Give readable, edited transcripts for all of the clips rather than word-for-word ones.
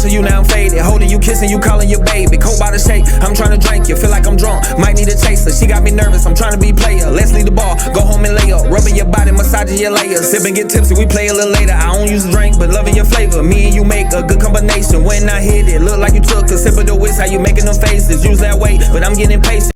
missing you, now I'm faded. Holding you, kissing you, calling you baby. Cold by the shake, I'm trying to drink you. Feel like I'm drunk, might need a chaser. She got me nervous, I'm trying to be player. Let's leave the bar, go home and lay up. Rubbing your body, massaging your layers. Sip and get tipsy, we play a little later. I don't use a drink, but loving your flavor. Me and you make a good combination. When I hit it, look like you took a sip of the whisk. How you making them faces? Use that weight, but I'm getting impatient.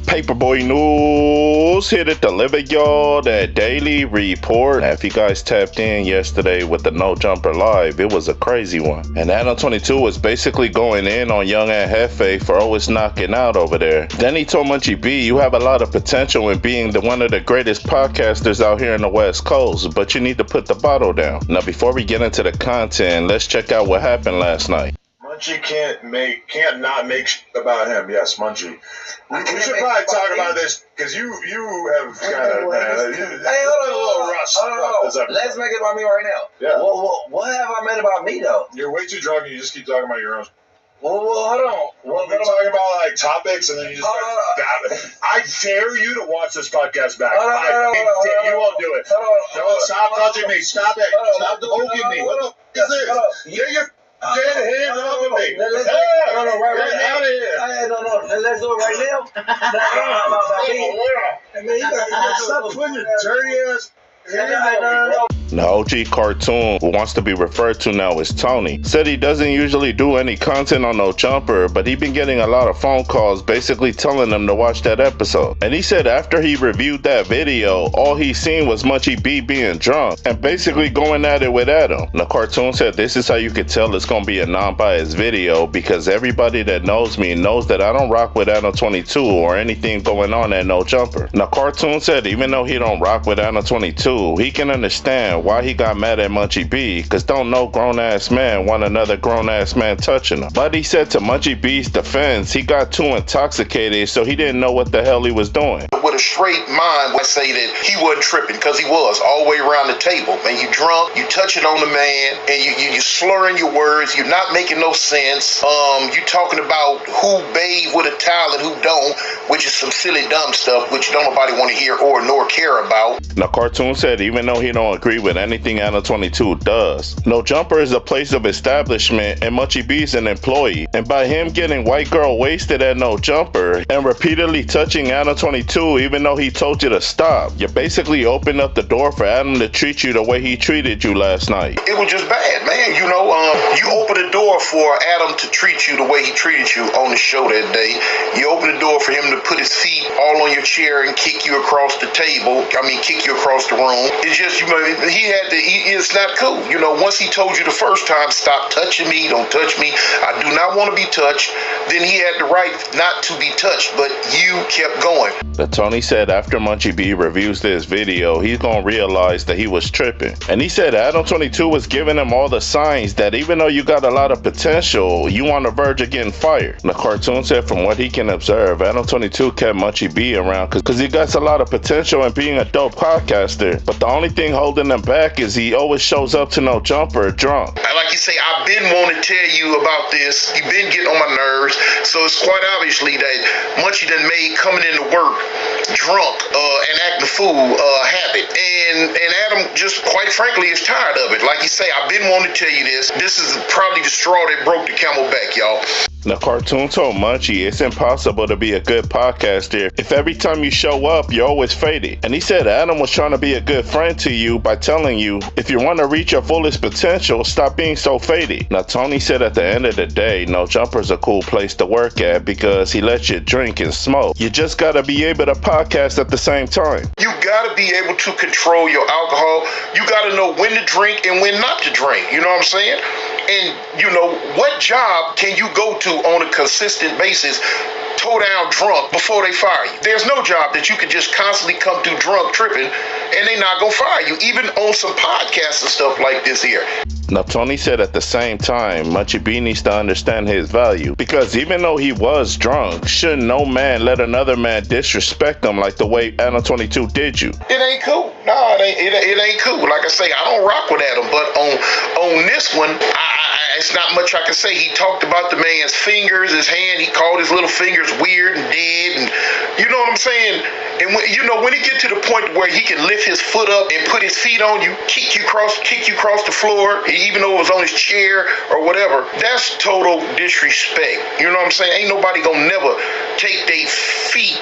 Paperboy News here to deliver y'all that daily report. Now, if you guys tapped in yesterday with the No Jumper Live, it was a crazy one. And Adam 22 was basically going in on Young and Hefe for always knocking out over there. Then he told Munchie B, you have a lot of potential in being one of the greatest podcasters out here in the West Coast, but you need to put the bottle down. Now, before we get into the content, let's check out what happened last night. Munchie can't not make about him. Yes, Munchie. We should probably talk about this because you have kind of hey, hold on, a little rush. Let's make it about me right now. Yeah. What have I made about me though? You're way too drunk and you just keep talking about your own. Well, hold on. We're talking about like topics and then you just I dare you to watch this podcast back. You won't do it. Stop touching me. Stop it. Stop poking me. What is this? Get your hands off of me. Let's do it right now. Stop putting your dirty ass. The OG cartoon, who wants to be referred to now as Tony, said he doesn't usually do any content on No Jumper, but he been getting a lot of phone calls basically telling him to watch that episode. And he said after he reviewed that video, all he seen was Munchie B being drunk and basically going at it with Adam. The cartoon said this is how you could tell it's gonna be a non-biased video because everybody that knows me knows that I don't rock with Adam 22 or anything going on at No Jumper. The cartoon said even though he don't rock with Adam 22, he can understand why he got mad at Munchie B, cause don't no grown-ass man want another grown-ass man touching him. But he said to Munchie B's defense, he got too intoxicated so he didn't know what the hell he was doing. With a straight mind, I say that he wasn't tripping, cause he was all the way around the table. Man, you drunk, you touching on the man, and you slurring your words, you're not making no sense. You talking about who bathe with a towel and who don't, which is some silly dumb stuff, which don't nobody want to hear or nor care about. The cartoon said even though he don't agree with anything Adam 22 does, No Jumper is a place of establishment and Munchie B's an employee. And by him getting white girl wasted at No Jumper and repeatedly touching Adam 22 even though he told you to stop, you basically opened up the door for Adam to treat you the way he treated you last night. It was just bad, man. You know, you opened the door for Adam to treat you the way he treated you on the show that day. You opened the door for him to put his feet all on your chair and kick you across the table. Kick you across the room. It's just, it's not cool. You know, once he told you the first time, stop touching me, don't touch me, I do not want to be touched, then he had the right not to be touched, but you kept going. But Tony said after Munchie B reviews this video, he's gonna realize that he was tripping. And he said Adam 22 was giving him all the signs that even though you got a lot of potential, you on the verge of getting fired. The cartoon said from what he can observe, Adam 22 kept Munchie B around because he got a lot of potential in being a dope podcaster, but the only thing holding him back is he always shows up to No Jumper drunk. Like you say, I've been wanting to tell you about this. You've been getting on my nerves, so it's quite obviously that Munchie done made coming into work drunk and acting a fool habit, and Adam just quite frankly is tired of it. Like you say, I've been wanting to tell you this. This is probably the straw that broke the camel back, y'all. The cartoon told Munchie it's impossible to be a good podcaster if every time you show up you're always faded. And he said Adam was trying to be a good friend to you by telling you if you want to reach your fullest potential, stop being so faded. Now Tony said at the end of the day, No Jumper's a cool place to work at because he lets you drink and smoke. You just gotta be able to podcast at the same time. You gotta be able to control your alcohol. You gotta know when to drink and when not to drink. You know what I'm saying? And you know, what job can you go to on a consistent basis toe down drunk before they fire you? There's no job that you can just constantly come through drunk tripping and they not gonna fire you, even on some podcasts and stuff like this here. Now Tony said at the same time, Munchie B needs to understand his value because even though he was drunk, should no man let another man disrespect him like the way Adam 22 did you. It ain't cool. No, it ain't cool. Like I say, I don't rock with Adam, but on this one, it's not much I can say. He talked about the man's fingers, his hand. He called his little fingers weird and dead, and you know what I'm saying. And when he get to the point where he can lift his foot up and put his feet on you, kick you across the floor, even though it was on his chair or whatever, that's total disrespect. You know what I'm saying? Ain't nobody gonna never take their feet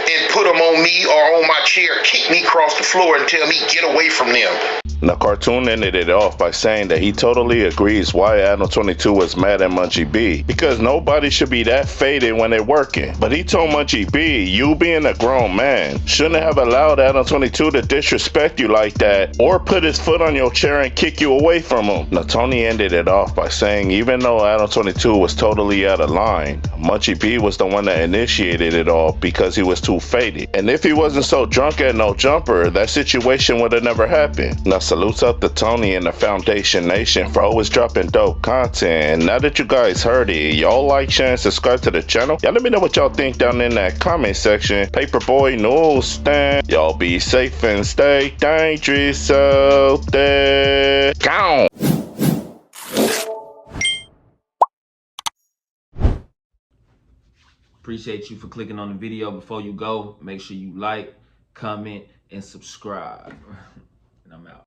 and put them on me or on my chair, kick me across the floor and tell me get away from them. The cartoon ended it off by saying that he totally agrees why Adam 22 was mad at Munchie B, because nobody should be that faded when they're working. But he told Munchie B, you being a grown man shouldn't have allowed Adam 22 to disrespect you like that or put his foot on your chair and kick you away from him. Now Tony ended it off by saying even though Adam 22 was totally out of line, Munchie B was the one that initiated it all because he was too faded. And if he wasn't so drunk at No Jumper, that situation would have never happened. Now salutes up to Tony and the Foundation Nation for always dropping dope content. Now that you guys heard it, y'all like, share, and subscribe to the channel. Y'all let me know what y'all think down in that comment section. Paperboy Newsstand. Y'all be safe and stay dangerous out there. Gone. Appreciate you for clicking on the video. Before you go, make sure you like, comment, and subscribe. And I'm out.